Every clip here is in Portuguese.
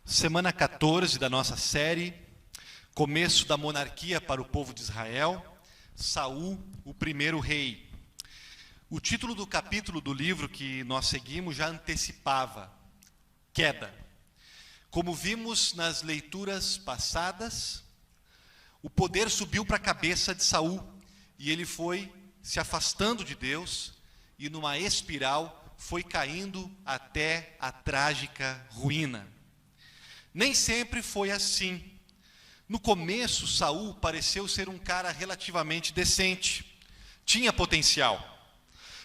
Semana 14 da nossa série, começo da monarquia para o povo de Israel, Saul, o primeiro rei. O título do capítulo do livro que nós seguimos já antecipava, queda. Como vimos nas leituras passadas, o poder subiu para a cabeça de Saul e ele foi se afastando de Deus e numa espiral foi caindo até a trágica ruína. Nem sempre foi assim. No começo, Saul pareceu ser um cara relativamente decente. Tinha potencial.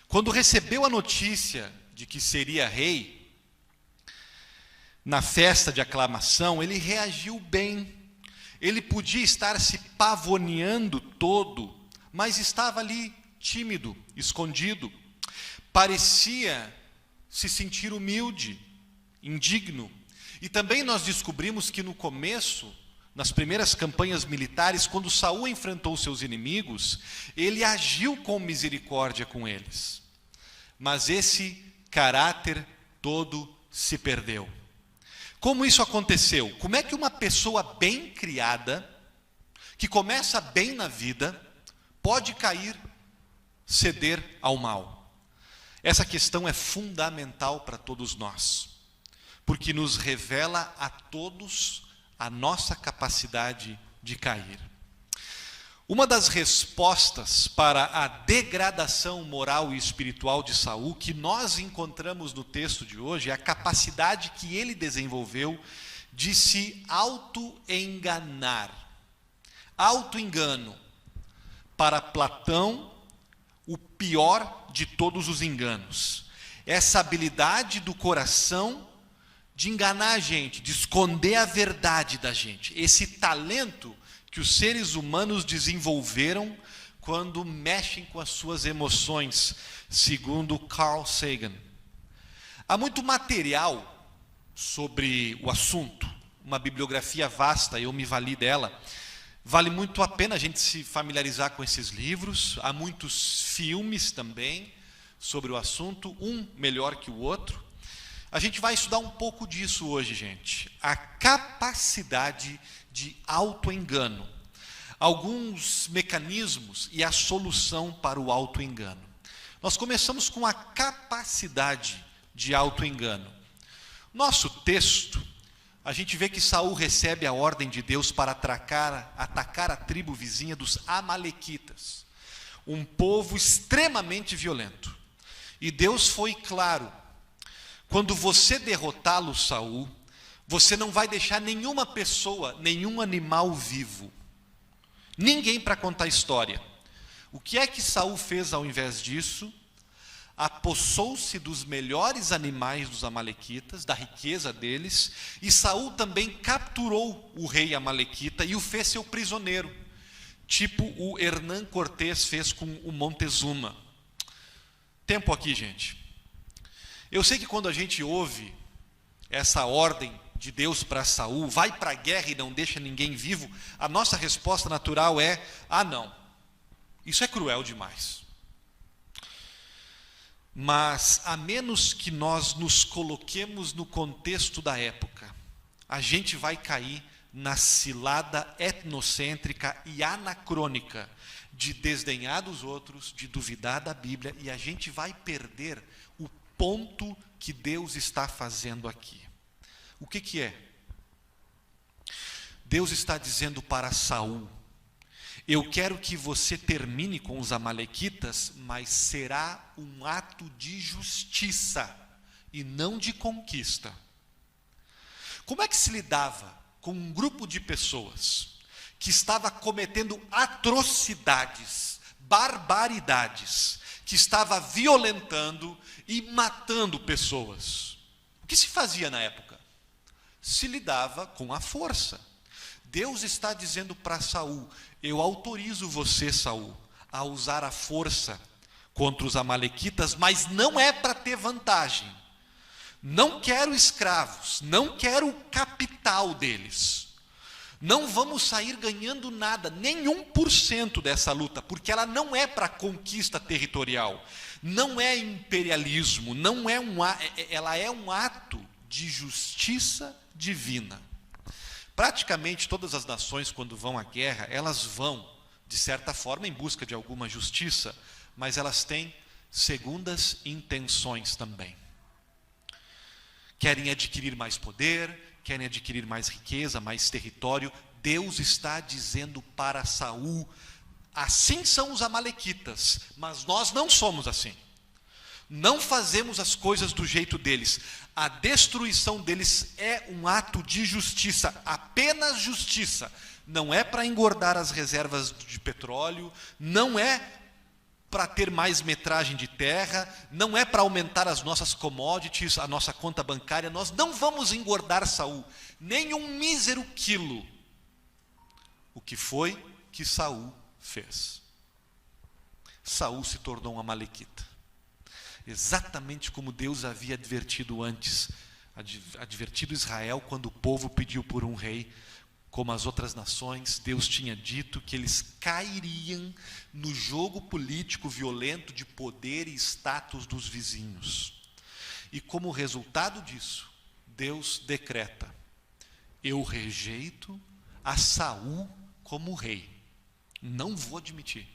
Quando recebeu a notícia de que seria rei, na festa de aclamação, ele reagiu bem. Ele podia estar se pavoneando todo, mas estava ali tímido, escondido. Parecia se sentir humilde, indigno. E também nós descobrimos que no começo, nas primeiras campanhas militares, quando Saul enfrentou seus inimigos, ele agiu com misericórdia com eles. Mas esse caráter todo se perdeu. Como isso aconteceu? Como é que uma pessoa bem criada, que começa bem na vida, pode cair, ceder ao mal? Essa questão é fundamental para todos nós, porque nos revela a todos a nossa capacidade de cair. Uma das respostas para a degradação moral e espiritual de Saul, que nós encontramos no texto de hoje, é a capacidade que ele desenvolveu de se auto-enganar. Auto-engano. Para Platão, o pior de todos os enganos. Essa habilidade do coração de enganar a gente, de esconder a verdade da gente. Esse talento que os seres humanos desenvolveram quando mexem com as suas emoções, segundo Carl Sagan. Há muito material sobre o assunto, uma bibliografia vasta, eu me vali dela. Vale muito a pena a gente se familiarizar com esses livros. Há muitos filmes também sobre o assunto, um melhor que o outro. A gente vai estudar um pouco disso hoje, gente. A capacidade de auto-engano. Alguns mecanismos e a solução para o auto-engano. Nós começamos com a capacidade de auto-engano. Nosso texto, a gente vê que Saul recebe a ordem de Deus para atacar a tribo vizinha dos Amalequitas. Um povo extremamente violento. E Deus foi claro. Quando você derrotá-lo, Saul, você não vai deixar nenhuma pessoa, nenhum animal vivo. Ninguém para contar a história. O que é que Saul fez ao invés disso? Apossou-se dos melhores animais dos amalequitas, da riqueza deles, e Saul também capturou o rei amalequita e o fez seu prisioneiro, tipo o Hernán Cortés fez com o Montezuma. Tempo aqui, gente. Eu sei que quando a gente ouve essa ordem de Deus para Saul, vai para a guerra e não deixa ninguém vivo, a nossa resposta natural é, não, isso é cruel demais. Mas, a menos que nós nos coloquemos no contexto da época, a gente vai cair na cilada etnocêntrica e anacrônica de desdenhar dos outros, de duvidar da Bíblia, e a gente vai perder o ponto que Deus está fazendo aqui. O que é? Deus está dizendo para Saul: eu quero que você termine com os amalequitas, mas será um ato de justiça e não de conquista. Como é que se lidava com um grupo de pessoas que estava cometendo atrocidades, barbaridades, que estava violentando e matando pessoas? O que se fazia na época? Se lidava com a força. Deus está dizendo para Saul: eu autorizo você, Saul, a usar a força contra os amalequitas, mas não é para ter vantagem. Não quero escravos, não quero o capital deles. Não vamos sair ganhando nada, nem 1% dessa luta, porque ela não é para conquista territorial, não é imperialismo, ela é um ato de justiça divina. Praticamente todas as nações, quando vão à guerra, elas vão, de certa forma, em busca de alguma justiça, mas elas têm segundas intenções também. Querem adquirir mais poder, querem adquirir mais riqueza, mais território. Deus está dizendo para Saul: assim são os amalequitas, mas nós não somos assim. Não fazemos as coisas do jeito deles. A destruição deles é um ato de justiça, apenas justiça. Não é para engordar as reservas de petróleo, não é para ter mais metragem de terra, não é para aumentar as nossas commodities, a nossa conta bancária. Nós não vamos engordar Saul, nem um mísero quilo. O que foi que Saul fez? Saul se tornou um amalequita. Exatamente como Deus havia advertido antes, advertido Israel quando o povo pediu por um rei. Como as outras nações, Deus tinha dito que eles cairiam no jogo político violento de poder e status dos vizinhos. E como resultado disso, Deus decreta: eu rejeito a Saul como rei. Não vou admitir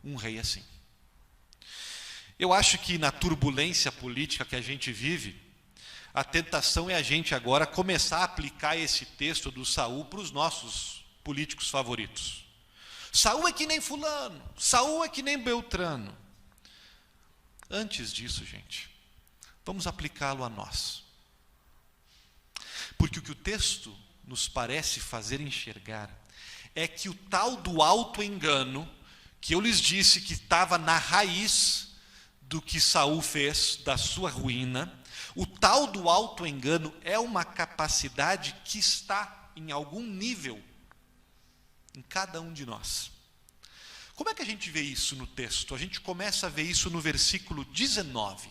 um rei assim. Eu acho que na turbulência política que a gente vive, a tentação é a gente agora começar a aplicar esse texto do Saul para os nossos políticos favoritos. Saul é que nem fulano, Saul é que nem Beltrano. Antes disso, gente, vamos aplicá-lo a nós. Porque o que o texto nos parece fazer enxergar é que o tal do auto-engano, que eu lhes disse que estava na raiz do que Saul fez, da sua ruína, o tal do auto-engano é uma capacidade que está em algum nível em cada um de nós. Como é que a gente vê isso no texto? A gente começa a ver isso no versículo 19.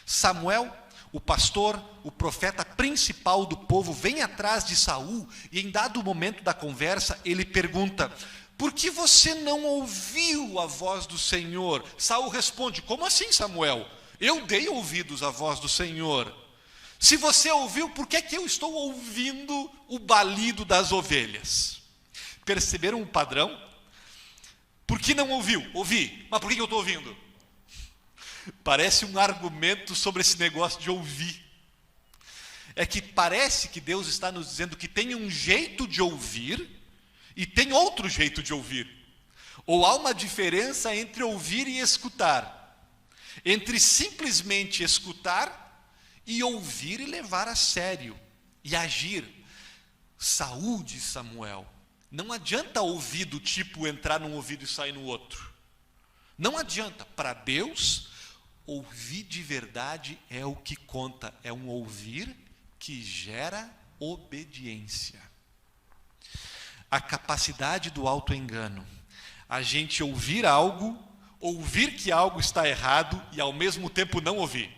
Samuel, o pastor, o profeta principal do povo, vem atrás de Saul e em dado momento da conversa ele pergunta: por que você não ouviu a voz do Senhor? Saul responde: como assim, Samuel? Eu dei ouvidos à voz do Senhor. Se você ouviu, por que é que eu estou ouvindo o balido das ovelhas? Perceberam o padrão? Por que não ouviu? Ouvi, mas por que eu estou ouvindo? Parece um argumento sobre esse negócio de ouvir. É que parece que Deus está nos dizendo que tem um jeito de ouvir e tem outro jeito de ouvir. Ou há uma diferença entre ouvir e escutar. Entre simplesmente escutar e ouvir e levar a sério e agir. Saul de Samuel: não adianta ouvir do tipo entrar num ouvido e sair no outro. Não adianta. Para Deus, ouvir de verdade é o que conta. É um ouvir que gera obediência. A capacidade do auto-engano, a gente ouvir algo, ouvir que algo está errado e ao mesmo tempo não ouvir.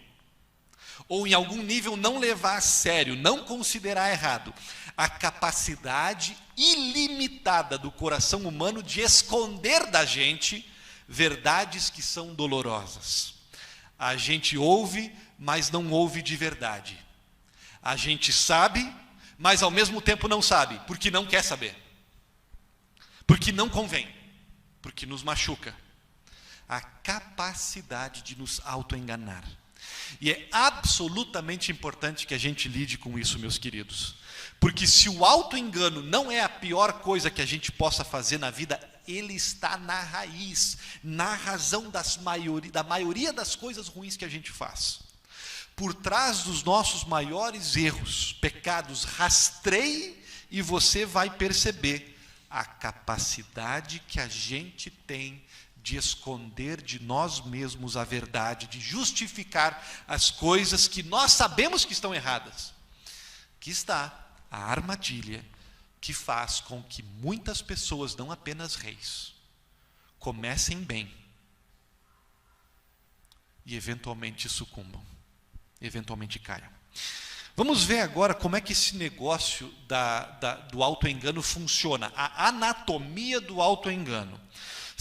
Ou em algum nível não levar a sério, não considerar errado. A capacidade ilimitada do coração humano de esconder da gente verdades que são dolorosas. A gente ouve, mas não ouve de verdade. A gente sabe, mas ao mesmo tempo não sabe, porque não quer saber. Porque não convém, porque nos machuca. A capacidade de nos autoenganar. E é absolutamente importante que a gente lide com isso, meus queridos. Porque se o autoengano não é a pior coisa que a gente possa fazer na vida, ele está na raiz, na razão da maioria das coisas ruins que a gente faz. Por trás dos nossos maiores erros, pecados, rastreie e você vai perceber a capacidade que a gente tem de esconder de nós mesmos a verdade, de justificar as coisas que nós sabemos que estão erradas. Aqui está a armadilha que faz com que muitas pessoas, não apenas reis, comecem bem e eventualmente sucumbam, eventualmente caiam. Vamos ver agora como é que esse negócio do autoengano funciona, a anatomia do autoengano.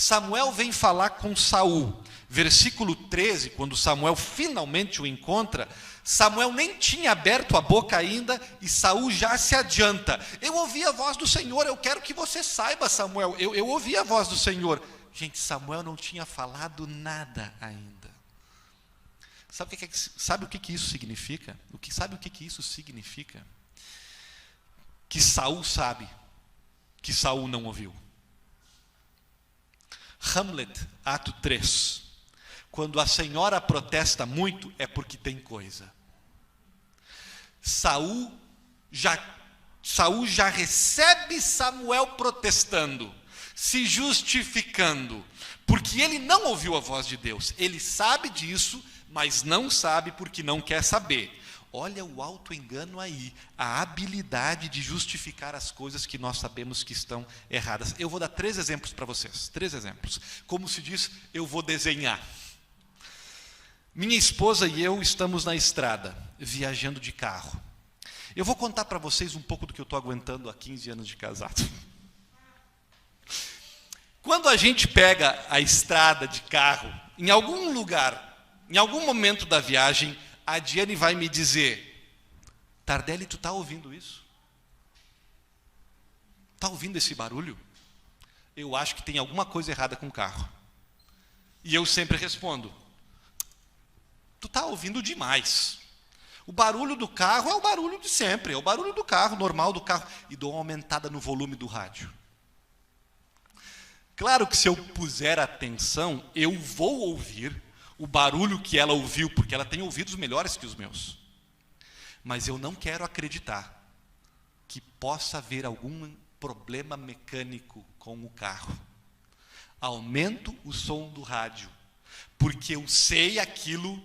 Samuel vem falar com Saul. Versículo 13, quando Samuel finalmente o encontra, Samuel nem tinha aberto a boca ainda e Saul já se adianta. Eu ouvi a voz do Senhor, eu quero que você saiba, Samuel, eu ouvi a voz do Senhor. Gente, Samuel não tinha falado nada ainda. Sabe o que isso significa? Sabe o que isso significa? Que Saul sabe que Saul não ouviu. Hamlet, ato 3. Quando a senhora protesta muito, é porque tem coisa. Saul já recebe Samuel protestando, se justificando, porque ele não ouviu a voz de Deus. Ele sabe disso, mas não sabe porque não quer saber. Olha o auto-engano aí, a habilidade de justificar as coisas que nós sabemos que estão erradas. Eu vou dar 3 exemplos para vocês, 3 exemplos. Como se diz, eu vou desenhar. Minha esposa e eu estamos na estrada, viajando de carro. Eu vou contar para vocês um pouco do que eu estou aguentando há 15 anos de casado. Quando a gente pega a estrada de carro, em algum lugar, em algum momento da viagem, a Diane vai me dizer: Tardelli, tu está ouvindo isso? Está ouvindo esse barulho? Eu acho que tem alguma coisa errada com o carro. E eu sempre respondo: tu está ouvindo demais. O barulho do carro é o barulho de sempre, é o barulho do carro, normal do carro. E dou uma aumentada no volume do rádio. Claro que se eu puser atenção, eu vou ouvir o barulho que ela ouviu, porque ela tem ouvidos melhores que os meus. Mas eu não quero acreditar que possa haver algum problema mecânico com o carro. Aumento o som do rádio, porque eu sei aquilo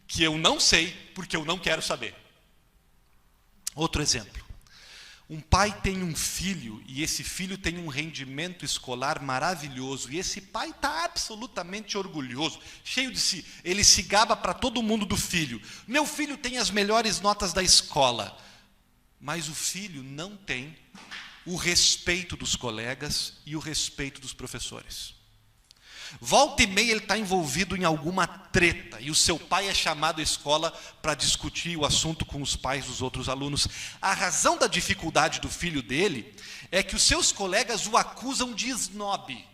que eu não sei, porque eu não quero saber. Outro exemplo. Um pai tem um filho, e esse filho tem um rendimento escolar maravilhoso, e esse pai está absolutamente orgulhoso, cheio de si. Ele se gaba para todo mundo do filho. Meu filho tem as melhores notas da escola. Mas o filho não tem o respeito dos colegas e o respeito dos professores. Volta e meia ele está envolvido em alguma treta, e o seu pai é chamado à escola para discutir o assunto com os pais dos outros alunos. A razão da dificuldade do filho dele é que os seus colegas o acusam de snob,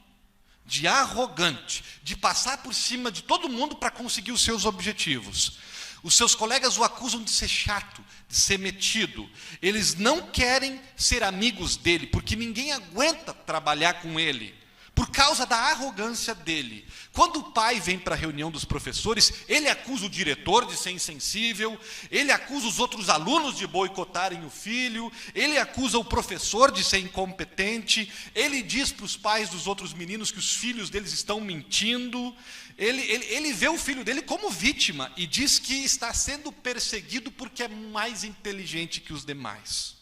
de arrogante, de passar por cima de todo mundo para conseguir os seus objetivos. Os seus colegas o acusam de ser chato, de ser metido. Eles não querem ser amigos dele, porque ninguém aguenta trabalhar com ele, por causa da arrogância dele. Quando o pai vem para a reunião dos professores, ele acusa o diretor de ser insensível, ele acusa os outros alunos de boicotarem o filho, ele acusa o professor de ser incompetente, ele diz para os pais dos outros meninos que os filhos deles estão mentindo, ele vê o filho dele como vítima e diz que está sendo perseguido porque é mais inteligente que os demais.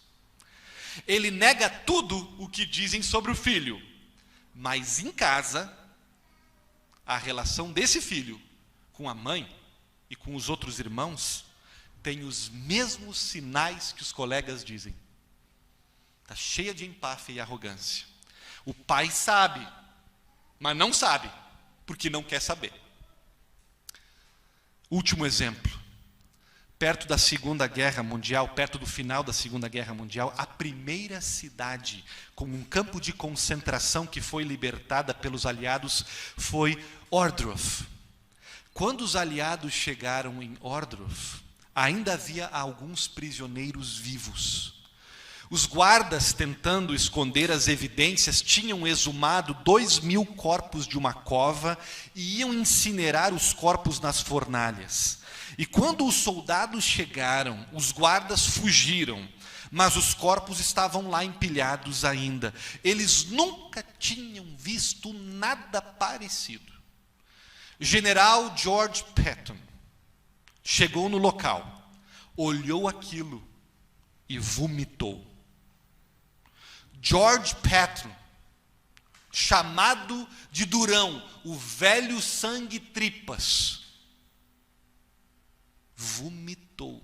Ele nega tudo o que dizem sobre o filho. Mas em casa, a relação desse filho com a mãe e com os outros irmãos tem os mesmos sinais que os colegas dizem. Está cheia de empáfia e arrogância. O pai sabe, mas não sabe, porque não quer saber. Último exemplo. Perto da Segunda Guerra Mundial, perto do final da Segunda Guerra Mundial, a primeira cidade com um campo de concentração que foi libertada pelos aliados foi Ohrdruf. Quando os aliados chegaram em Ohrdruf, ainda havia alguns prisioneiros vivos. Os guardas, tentando esconder as evidências, tinham exumado 2.000 corpos de uma cova e iam incinerar os corpos nas fornalhas. E quando os soldados chegaram, os guardas fugiram, mas os corpos estavam lá empilhados ainda. Eles nunca tinham visto nada parecido. General George Patton chegou no local, olhou aquilo e vomitou. George Patton, chamado de Durão, o velho sangue tripas, vomitou.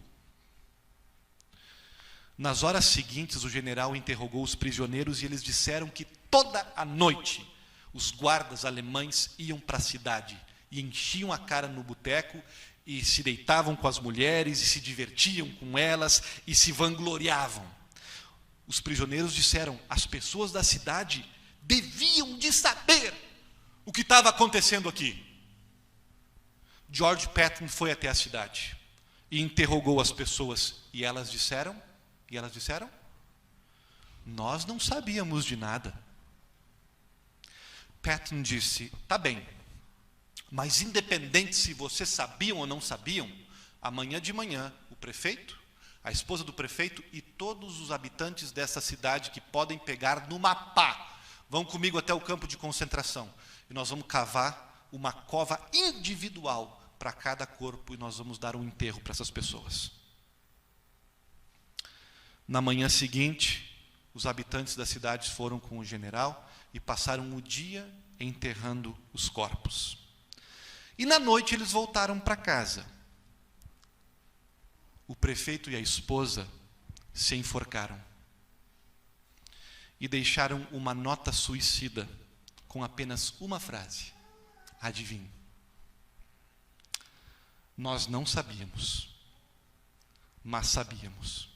Nas horas seguintes, o general interrogou os prisioneiros e eles disseram que toda a noite Os guardas alemães iam para a cidade e enchiam a cara no boteco e se deitavam com as mulheres e se divertiam com elas e se vangloriavam. Os prisioneiros disseram: as pessoas da cidade deviam de saber o que estava acontecendo aqui. George Patton foi até a cidade e interrogou as pessoas, e elas disseram, nós não sabíamos de nada. Patton disse: tá bem, mas independente se vocês sabiam ou não sabiam, amanhã de manhã o prefeito, a esposa do prefeito e todos os habitantes dessa cidade que podem pegar numa pá, vão comigo até o campo de concentração, e nós vamos cavar uma cova individual para cada corpo, e nós vamos dar um enterro para essas pessoas. Na manhã seguinte, os habitantes da cidade foram com o general e passaram o dia enterrando os corpos. E na noite eles voltaram para casa. O prefeito e a esposa se enforcaram e deixaram uma nota suicida com apenas uma frase: adivinhe. Nós não sabíamos, mas sabíamos.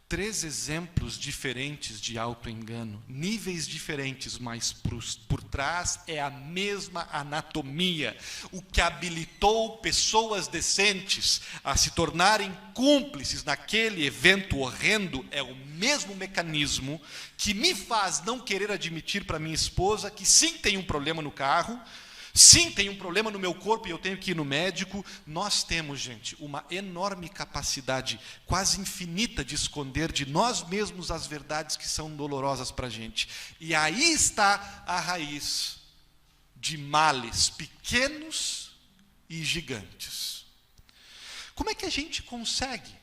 3 exemplos diferentes de auto-engano, níveis diferentes, mas por trás é a mesma anatomia. O que habilitou pessoas decentes a se tornarem cúmplices naquele evento horrendo é o mesmo mecanismo que me faz não querer admitir para minha esposa que sim, tem um problema no carro, sim, tem um problema no meu corpo e eu tenho que ir no médico. Nós temos, gente, uma enorme capacidade, quase infinita, de esconder de nós mesmos as verdades que são dolorosas para a gente. E aí está a raiz de males pequenos e gigantes. Como é que a gente consegue?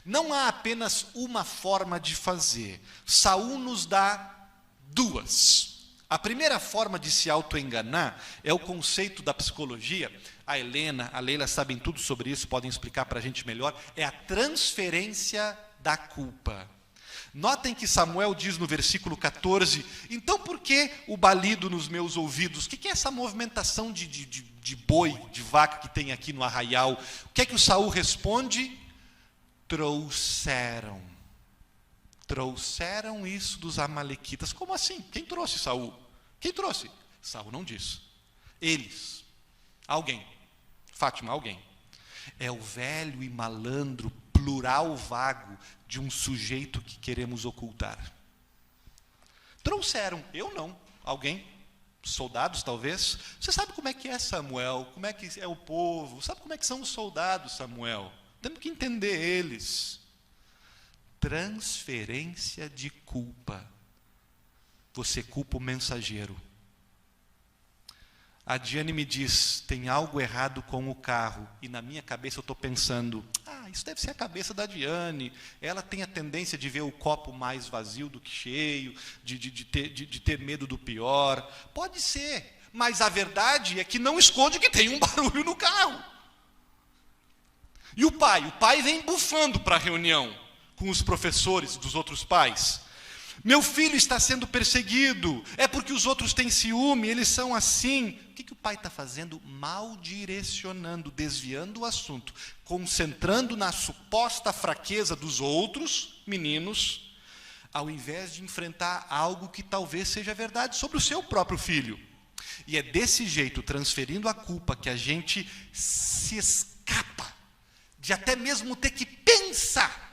Não há apenas uma forma de fazer. Saul nos dá 2. A primeira forma de se auto-enganar é o conceito da psicologia. A Helena, a Leila sabem tudo sobre isso, podem explicar para a gente melhor. É a transferência da culpa. Notem que Samuel diz no versículo 14: então por que o balido nos meus ouvidos? O que é essa movimentação de boi, de vaca que tem aqui no arraial? O que é que o Saul responde? Trouxeram isso dos amalequitas. Como assim? Quem trouxe Saul? Quem trouxe? Saul não disse. Eles. Alguém. Fátima, alguém. É o velho e malandro plural vago de um sujeito que queremos ocultar. Trouxeram. Eu não. Alguém. Soldados, talvez. Você sabe como é que é, Samuel? Como é que é o povo? Sabe como é que são os soldados, Samuel? Temos que entender eles. Transferência de culpa. Você culpa o mensageiro. A Diane me diz: tem algo errado com o carro. E na minha cabeça eu estou pensando: isso deve ser a cabeça da Diane. Ela tem a tendência de ver o copo mais vazio do que cheio, de ter medo do pior. Pode ser, mas a verdade é que não esconde que tem um barulho no carro. E o pai vem bufando para a reunião com os professores dos outros pais. Meu filho está sendo perseguido, é porque os outros têm ciúme, eles são assim. O que o pai está fazendo? Mal direcionando, desviando o assunto, concentrando na suposta fraqueza dos outros meninos, ao invés de enfrentar algo que talvez seja verdade sobre o seu próprio filho. E é desse jeito, transferindo a culpa, que a gente se escapa de até mesmo ter que pensar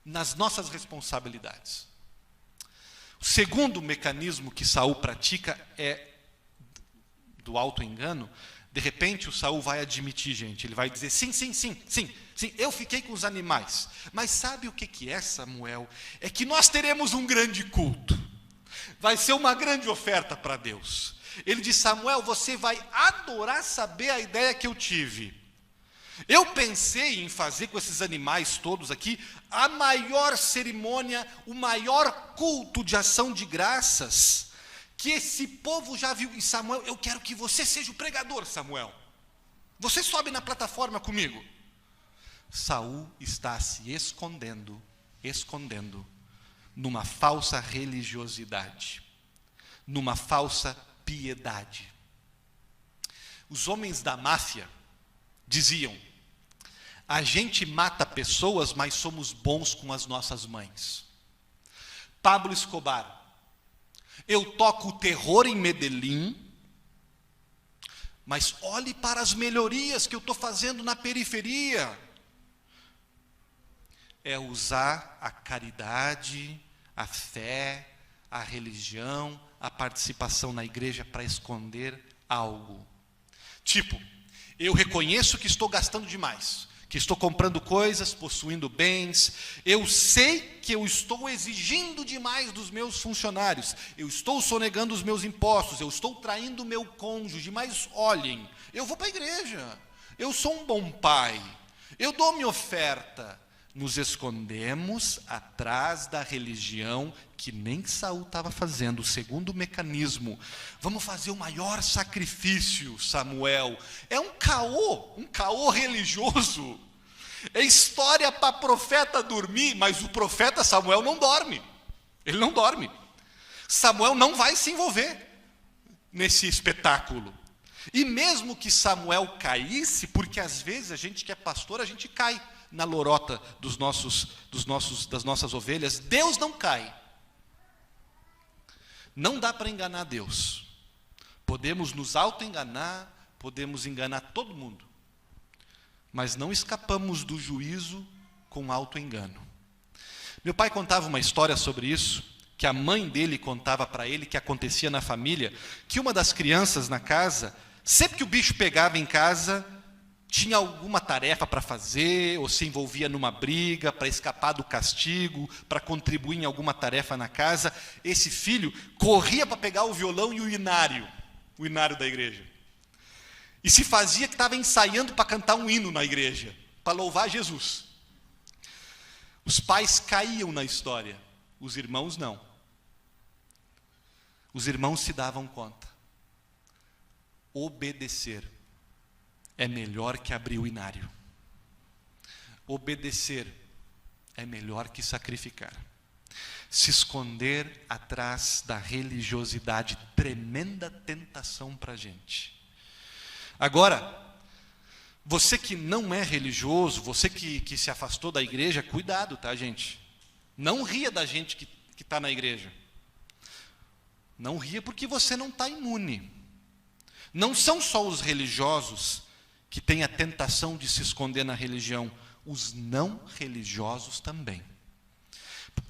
nas nossas responsabilidades. O segundo mecanismo que Saul pratica é do auto-engano. De repente o Saul vai admitir, gente, ele vai dizer: sim, eu fiquei com os animais. Mas sabe o que é, Samuel? É que nós teremos um grande culto. Vai ser uma grande oferta para Deus. Ele diz: Samuel, você vai adorar saber a ideia que eu tive. Eu pensei em fazer com esses animais todos aqui a maior cerimônia, o maior culto de ação de graças que esse povo já viu. E Samuel, eu quero que você seja o pregador, Samuel. Você sobe na plataforma comigo. Saul está se escondendo numa falsa religiosidade, numa falsa piedade. Os homens da máfia diziam: a gente mata pessoas, mas somos bons com as nossas mães. Pablo Escobar: eu toco o terror em Medellín, mas olhe para as melhorias que eu estou fazendo na periferia. É usar a caridade, a fé, a religião, a participação na igreja para esconder algo. Tipo, eu reconheço que estou gastando demais, que estou comprando coisas, possuindo bens, eu sei que eu estou exigindo demais dos meus funcionários, eu estou sonegando os meus impostos, eu estou traindo o meu cônjuge, mas olhem, eu vou para a igreja, eu sou um bom pai, eu dou minha oferta. Nos escondemos atrás da religião que nem Saul estava fazendo. O segundo mecanismo: vamos fazer o maior sacrifício, Samuel. É um caô religioso. É história para profeta dormir, mas o profeta Samuel não dorme. Ele não dorme. Samuel não vai se envolver nesse espetáculo. E mesmo que Samuel caísse, porque às vezes a gente que é pastor, a gente cai na lorota das nossas ovelhas, Deus não cai. Não dá para enganar Deus. Podemos nos auto-enganar, podemos enganar todo mundo, mas não escapamos do juízo com auto-engano. Meu pai contava uma história sobre isso, que a mãe dele contava para ele, que acontecia na família, que uma das crianças na casa, sempre que o bicho pegava em casa, tinha alguma tarefa para fazer, ou se envolvia numa briga, para escapar do castigo, para contribuir em alguma tarefa na casa, esse filho corria para pegar o violão e o inário da igreja. E se fazia que estava ensaiando para cantar um hino na igreja, para louvar Jesus. Os pais caíam na história, os irmãos não. Os irmãos se davam conta. Obedecer é melhor que abrir o inário. Obedecer é melhor que sacrificar. Se esconder atrás da religiosidade, tremenda tentação para a gente. Agora, você que não é religioso, você que se afastou da igreja, cuidado, tá, gente? Não ria da gente que está na igreja. Não ria porque você não está imune. Não são só os religiosos que têm a tentação de se esconder na religião, os não religiosos também.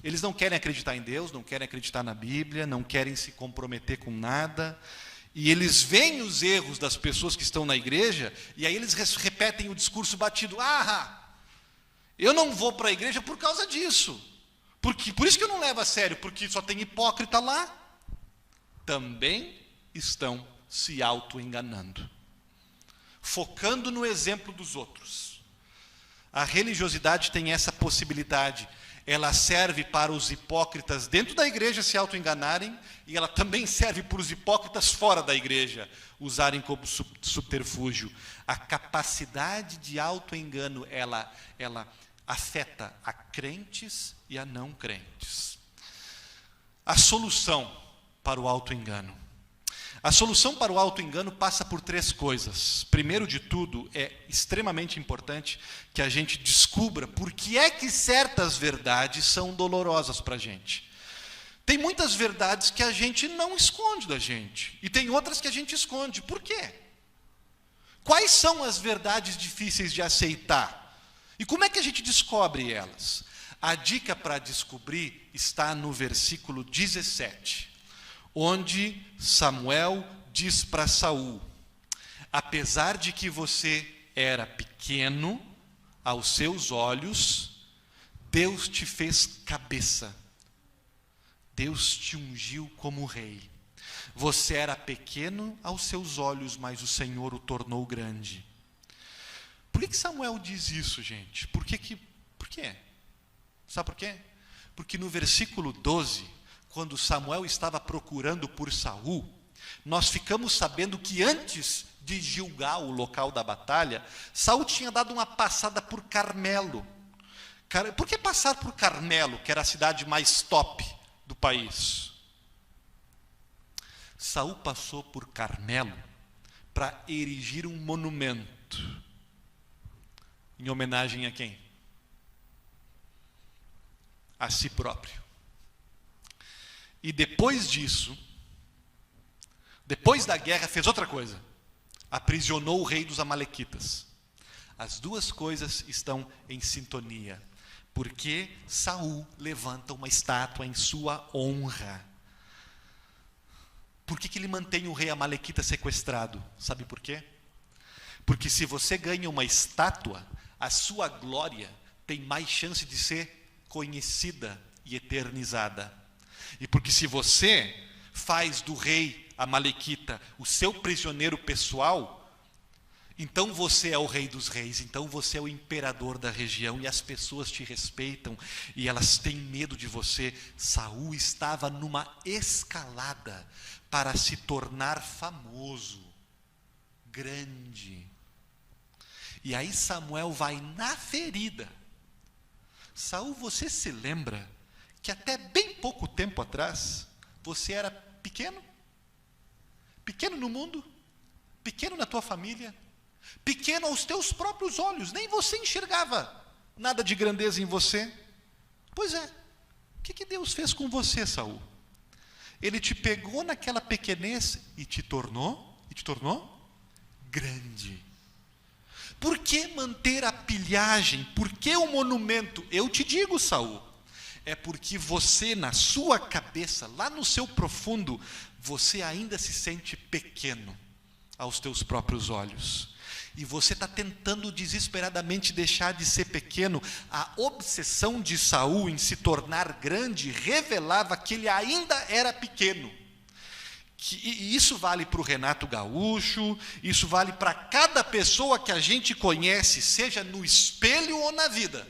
Eles não querem acreditar em Deus, não querem acreditar na Bíblia, não querem se comprometer com nada, e eles veem os erros das pessoas que estão na igreja, e aí eles repetem o discurso batido: eu não vou para a igreja por causa disso, por isso que eu não levo a sério, porque só tem hipócrita lá. Também estão se auto-enganando, focando no exemplo dos outros. A religiosidade tem essa possibilidade. Ela serve para os hipócritas dentro da igreja se auto-enganarem, e ela também serve para os hipócritas fora da igreja usarem como subterfúgio. A capacidade de auto-engano, ela afeta a crentes e a não crentes. A solução para o auto-engano. A solução para o auto-engano passa por 3 coisas. Primeiro de tudo, é extremamente importante que a gente descubra por que é que certas verdades são dolorosas para a gente. Tem muitas verdades que a gente não esconde da gente, e tem outras que a gente esconde. Por quê? Quais são as verdades difíceis de aceitar? E como é que a gente descobre elas? A dica para descobrir está no versículo 17. Onde Samuel diz para Saul: apesar de que você era pequeno aos seus olhos, Deus te fez cabeça, Deus te ungiu como rei. Você era pequeno aos seus olhos, mas o Senhor o tornou grande. Por que Samuel diz isso, gente? Por quê? Sabe por quê? Porque no versículo 12, quando Samuel estava procurando por Saul, nós ficamos sabendo que antes de Gilgal, o local da batalha, Saul tinha dado uma passada por Carmelo. Por que passar por Carmelo, que era a cidade mais top do país? Saul passou por Carmelo para erigir um monumento. Em homenagem a quem? A si próprio. E depois disso, depois da guerra, fez outra coisa. Aprisionou o rei dos amalequitas. As duas coisas estão em sintonia. Porque Saul levanta uma estátua em sua honra. Por que ele mantém o rei amalequita sequestrado? Sabe por quê? Porque se você ganha uma estátua, a sua glória tem mais chance de ser conhecida e eternizada. E porque se você faz do rei amalequita o seu prisioneiro pessoal, então você é o rei dos reis, então você é o imperador da região, e as pessoas te respeitam e elas têm medo de você. Saul estava numa escalada para se tornar famoso, grande. E aí Samuel vai na ferida. Saul, você se lembra que até bem pouco tempo atrás você era pequeno? Pequeno no mundo? Pequeno na tua família? Pequeno aos teus próprios olhos, nem você enxergava nada de grandeza em você. Pois é, o que Deus fez com você, Saul? Ele te pegou naquela pequenez e te tornou grande. Por que manter a pilhagem? Por que o monumento? Eu te digo, Saul, é porque você, na sua cabeça, lá no seu profundo, você ainda se sente pequeno aos teus próprios olhos. E você está tentando desesperadamente deixar de ser pequeno. A obsessão de Saul em se tornar grande revelava que ele ainda era pequeno. E isso vale para o Renato Gaúcho, isso vale para cada pessoa que a gente conhece, seja no espelho ou na vida,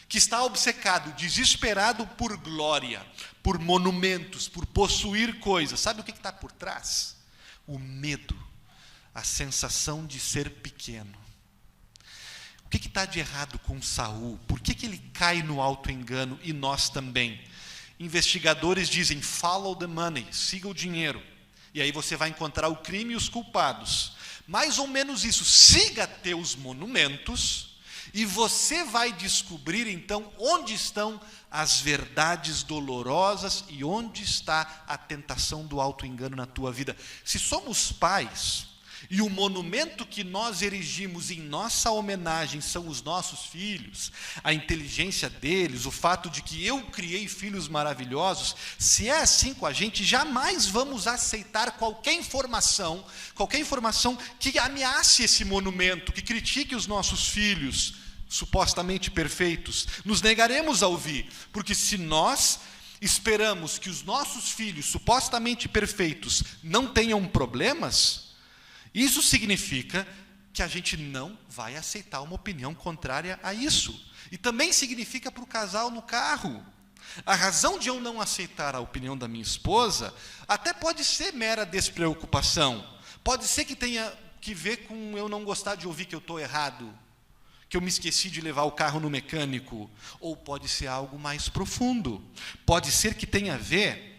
que está obcecado, desesperado por glória, por monumentos, por possuir coisas. Sabe o que está por trás? O medo, a sensação de ser pequeno. O que está de errado com Saul? Por que ele cai no auto-engano e nós também? Investigadores dizem, follow the money, siga o dinheiro. E aí você vai encontrar o crime e os culpados. Mais ou menos isso, siga teus monumentos e você vai descobrir então onde estão as verdades dolorosas e onde está a tentação do auto-engano na tua vida. Se somos pais, e o monumento que nós erigimos em nossa homenagem são os nossos filhos, a inteligência deles, o fato de que eu criei filhos maravilhosos, se é assim com a gente, jamais vamos aceitar qualquer informação que ameace esse monumento, que critique os nossos filhos, supostamente perfeitos. Nos negaremos a ouvir, porque se nós esperamos que os nossos filhos, supostamente perfeitos, não tenham problemas, isso significa que a gente não vai aceitar uma opinião contrária a isso. E também significa para o casal no carro. A razão de eu não aceitar a opinião da minha esposa até pode ser mera despreocupação. Pode ser que tenha que ver com eu não gostar de ouvir que eu estou errado, que eu me esqueci de levar o carro no mecânico. Ou pode ser algo mais profundo. Pode ser que tenha a ver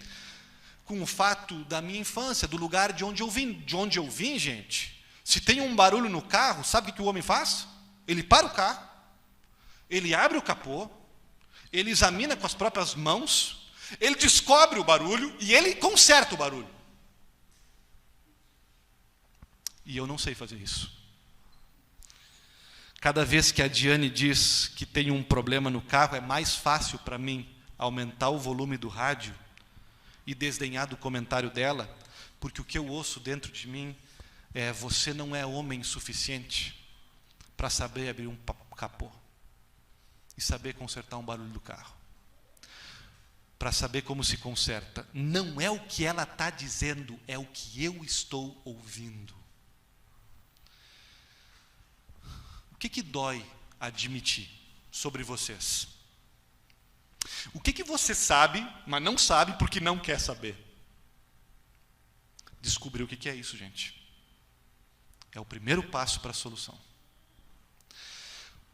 com o fato da minha infância, do lugar de onde eu vim, gente. Se tem um barulho no carro, sabe o que o homem faz? Ele para o carro, ele abre o capô, ele examina com as próprias mãos, ele descobre o barulho e ele conserta o barulho. E eu não sei fazer isso. Cada vez que a Diane diz que tem um problema no carro, é mais fácil para mim aumentar o volume do rádio e desdenhar do comentário dela, porque o que eu ouço dentro de mim é: você não é homem suficiente para saber abrir um capô e saber consertar um barulho do carro, para saber como se conserta. Não é o que ela está dizendo, é o que eu estou ouvindo. O que dói admitir sobre vocês? O que você sabe, mas não sabe porque não quer saber? Descobrir o que é isso, gente. É o primeiro passo para a solução.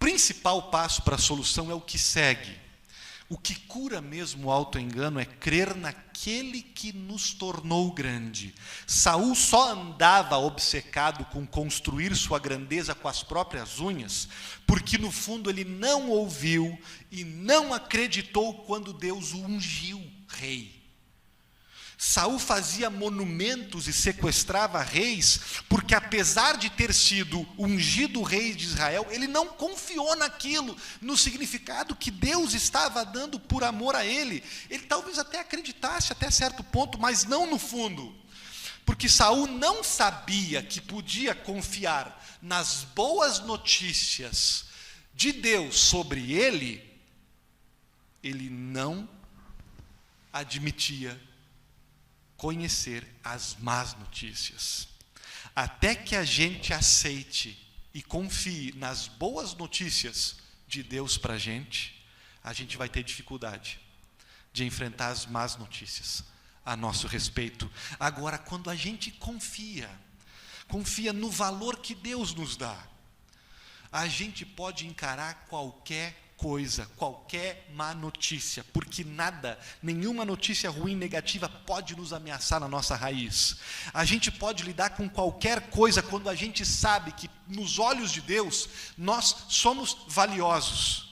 principal passo para a solução é o que segue. O que cura mesmo o auto-engano é crer naquele que nos tornou grande. Saul só andava obcecado com construir sua grandeza com as próprias unhas, porque no fundo ele não ouviu e não acreditou quando Deus o ungiu rei. Saul fazia monumentos e sequestrava reis, porque apesar de ter sido ungido rei de Israel, ele não confiou naquilo, no significado que Deus estava dando por amor a ele. Ele talvez até acreditasse até certo ponto, mas não no fundo. Porque Saul não sabia que podia confiar nas boas notícias de Deus sobre ele, ele não admitia conhecer as más notícias. Até que a gente aceite e confie nas boas notícias de Deus para a gente vai ter dificuldade de enfrentar as más notícias a nosso respeito. Agora, quando a gente confia no valor que Deus nos dá, a gente pode encarar qualquer coisa, qualquer má notícia, porque nenhuma notícia ruim, negativa pode nos ameaçar na nossa raiz. A gente pode lidar com qualquer coisa quando a gente sabe que nos olhos de Deus nós somos valiosos.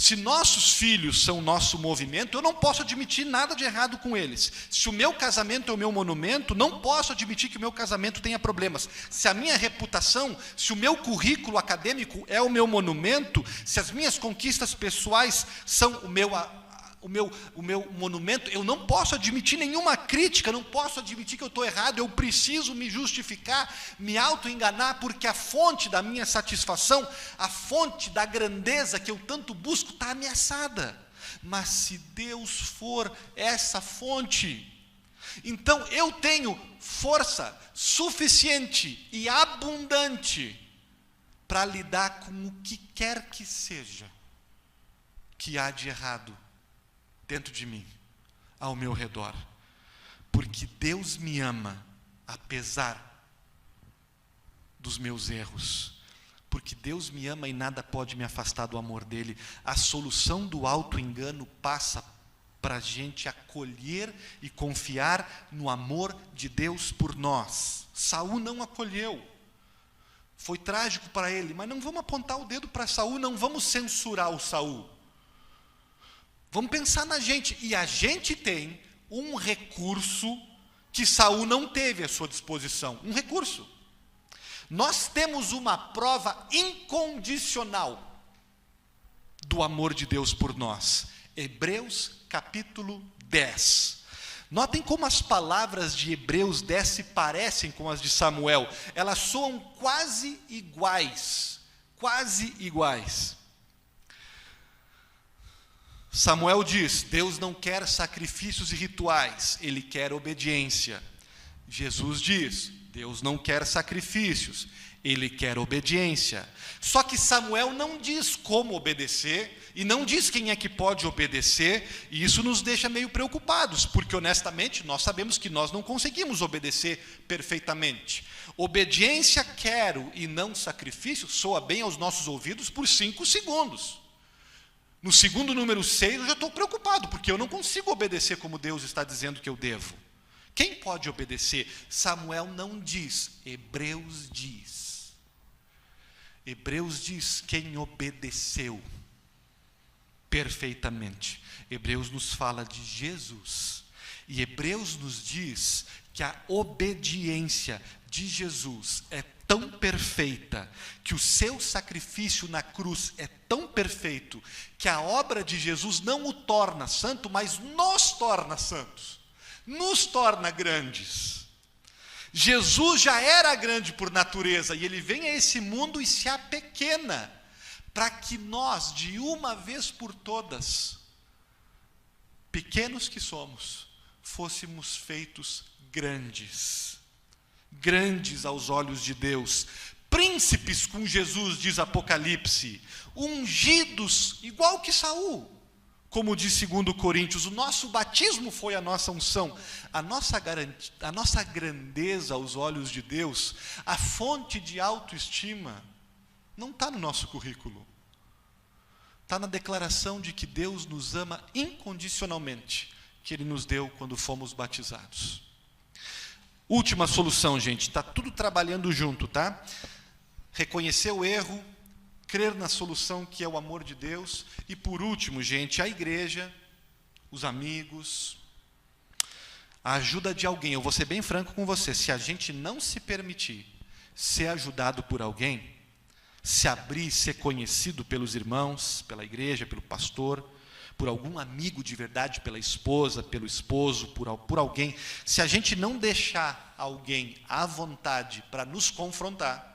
Se nossos filhos são nosso movimento, eu não posso admitir nada de errado com eles. Se o meu casamento é o meu monumento, não posso admitir que o meu casamento tenha problemas. Se a minha reputação, se o meu currículo acadêmico é o meu monumento, se as minhas conquistas pessoais são o meu monumento, eu não posso admitir nenhuma crítica, não posso admitir que eu estou errado, eu preciso me justificar, me auto-enganar, porque a fonte da minha satisfação, a fonte da grandeza que eu tanto busco está ameaçada. Mas se Deus for essa fonte, então eu tenho força suficiente e abundante para lidar com o que quer que seja que há de errado dentro de mim, ao meu redor, porque Deus me ama, apesar dos meus erros, porque Deus me ama e nada pode me afastar do amor dele. A solução do auto-engano passa para a gente acolher e confiar no amor de Deus por nós. Saul não acolheu, foi trágico para ele, mas não vamos apontar o dedo para Saul, não vamos censurar o Saul. Vamos pensar na gente, e a gente tem um recurso que Saul não teve à sua disposição, um recurso. Nós temos uma prova incondicional do amor de Deus por nós. Hebreus capítulo 10. Notem como as palavras de Hebreus 10 se parecem com as de Samuel, elas soam quase iguais, quase iguais. Samuel diz: Deus não quer sacrifícios e rituais, Ele quer obediência. Jesus diz: Deus não quer sacrifícios, Ele quer obediência. Só que Samuel não diz como obedecer, e não diz quem é que pode obedecer, e isso nos deixa meio preocupados, porque honestamente nós sabemos que nós não conseguimos obedecer perfeitamente. Obediência quero e não sacrifício soa bem aos nossos ouvidos por 5 segundos. No segundo número 6 eu já estou preocupado, porque eu não consigo obedecer como Deus está dizendo que eu devo. Quem pode obedecer? Samuel não diz, Hebreus diz. Hebreus diz quem obedeceu perfeitamente. Hebreus nos fala de Jesus. E Hebreus nos diz que a obediência de Jesus é tão perfeita, que o seu sacrifício na cruz é tão perfeito, que a obra de Jesus não o torna santo, mas nos torna santos, nos torna grandes. Jesus já era grande por natureza, e ele vem a esse mundo e se apequena, para que nós, de uma vez por todas, pequenos que somos, fôssemos feitos grandes. Grandes aos olhos de Deus, príncipes com Jesus, diz Apocalipse, ungidos igual que Saul, como diz 2 Coríntios, o nosso batismo foi a nossa unção, a nossa grandeza aos olhos de Deus, a fonte de autoestima, não está no nosso currículo, está na declaração de que Deus nos ama incondicionalmente, que Ele nos deu quando fomos batizados. Última solução, gente, está tudo trabalhando junto, tá? Reconhecer o erro, crer na solução que é o amor de Deus, e por último, gente, a igreja, os amigos, a ajuda de alguém. Eu vou ser bem franco com você, se a gente não se permitir ser ajudado por alguém, se abrir, ser conhecido pelos irmãos, pela igreja, pelo pastor, por algum amigo de verdade, pela esposa, pelo esposo, por alguém, se a gente não deixar alguém à vontade para nos confrontar,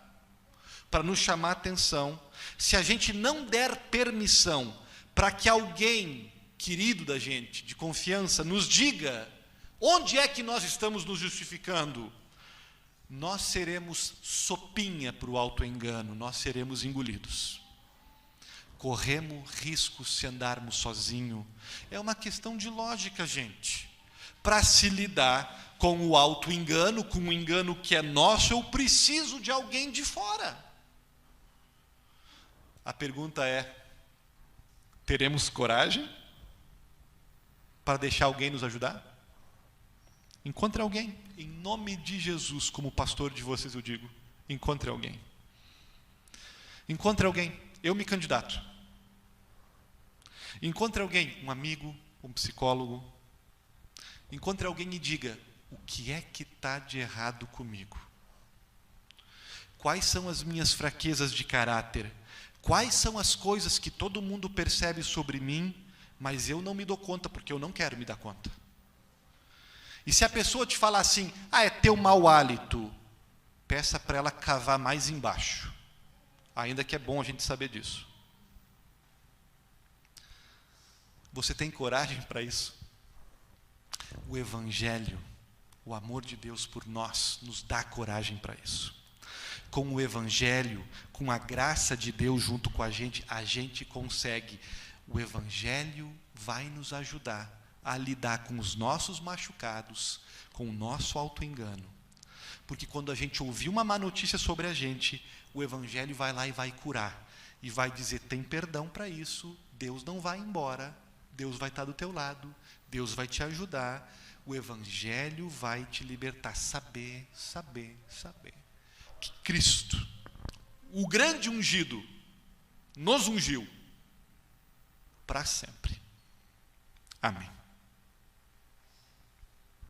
para nos chamar a atenção, se a gente não der permissão para que alguém querido da gente, de confiança, nos diga onde é que nós estamos nos justificando, nós seremos sopinha para o autoengano, nós seremos engolidos. Corremos risco se andarmos sozinhos. É uma questão de lógica, gente. Para se lidar com o autoengano, com o engano que é nosso, eu preciso de alguém de fora. A pergunta é: teremos coragem para deixar alguém nos ajudar? Encontre alguém. Em nome de Jesus, como pastor de vocês eu digo, encontre alguém. Encontre alguém. Eu me candidato. Encontre alguém, um amigo, um psicólogo. Encontre alguém e diga: o que é que está de errado comigo? Quais são as minhas fraquezas de caráter? Quais são as coisas que todo mundo percebe sobre mim, mas eu não me dou conta porque eu não quero me dar conta? E se a pessoa te falar assim: é teu mau hálito, peça para ela cavar mais embaixo. Ainda que é bom a gente saber disso. Você tem coragem para isso? O Evangelho, o amor de Deus por nós, nos dá coragem para isso. Com o Evangelho, com a graça de Deus junto com a gente consegue. O Evangelho vai nos ajudar a lidar com os nossos machucados, com o nosso autoengano. Porque quando a gente ouvir uma má notícia sobre a gente, o Evangelho vai lá e vai curar. E vai dizer: tem perdão para isso, Deus não vai embora, Deus vai estar do teu lado, Deus vai te ajudar, o Evangelho vai te libertar. Saber que Cristo, o grande ungido, nos ungiu para sempre. Amém.